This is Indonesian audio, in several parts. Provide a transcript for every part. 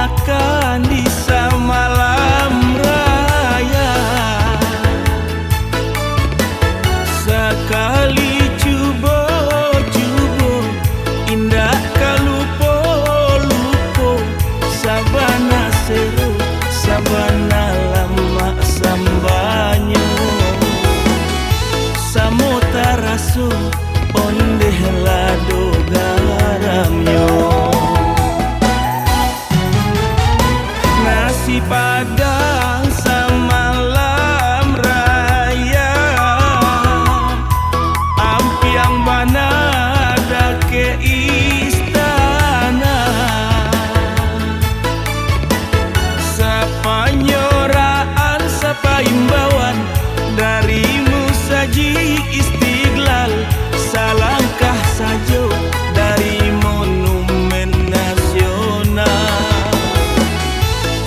makan di malam raya. Sekali cubo-cubo indah kalupo-lupo, sabana seru sabana lama sambanyo, samota raso ondeh lado garamyo. Nasi padang samalam raya, ampiang bana ada ke istana, sapanyoraan sapa imbauan darimu saji Istiqlal, salangkah sajo dari monumen nasional,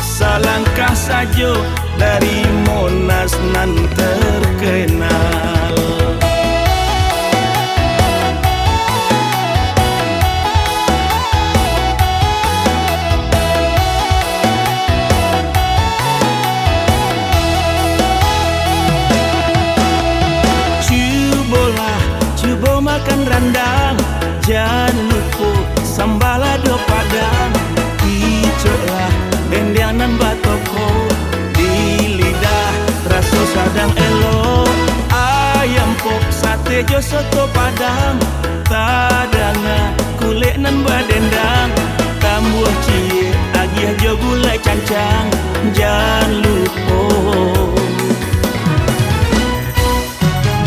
salangkah sajo dari Monas nan terkenal. Cubo makan randang, jangan lupa sambalado padang, icoklah dendianan batoko, di lidah rasa sadang elo, ayam pop sate jo soto padang, tadana kulit nan badendang, tambuh cie agiah jo gulai cancang, jangan lupa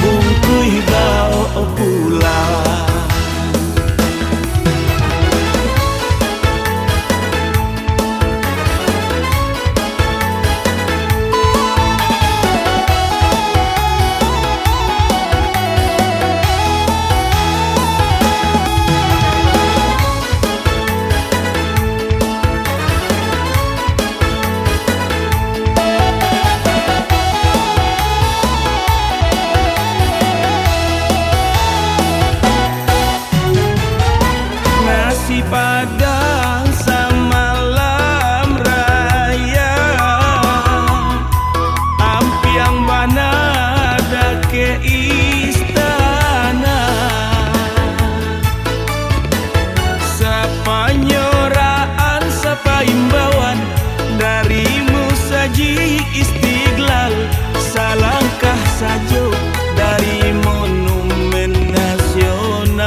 bungkui bau pulang. Nasi padang samalam raya, ampiang bana ada ke istana, sapanyoraan sapa imbauan darimu saji Istiqlal, salangkah sajo dari monumen nasional,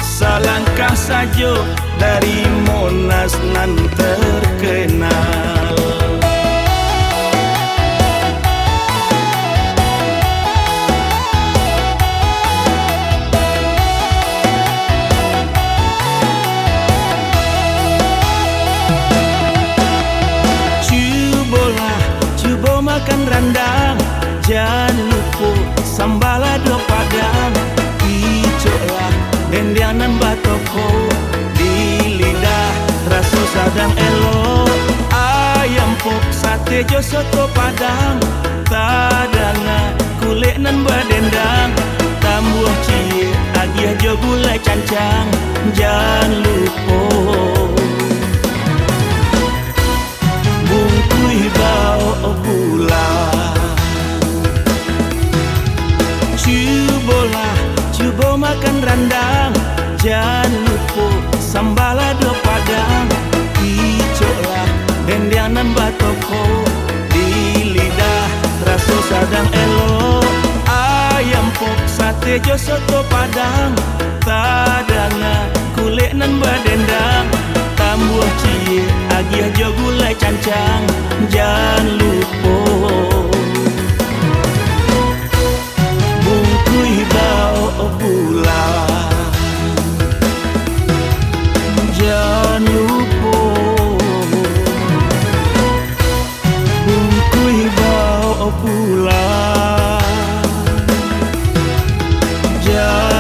salangkah sajo dari Monas nan terkenal. Cubo makan randang, jangan lupa sambalado padang, icoklah dendianan batoko, di lidah rasa sadang elo, ayam pop sate jo soto padang, tadana kulit nan badendang, tambuh cie agiah jo gulai cancang, jangan lupa bungkui bau pulang. Cubo makan randang, jangan lupa sambalado padang, icoklah dendianan batoko, di lidah rasa sadang elo, ayam pop sate jo soto padang, tadana kulit nan badendang, tambuh cie agiah jo gulai cancang, jangan lupa bungkui bau pulang. Jangan lupa bungkui bau pulang. Jangan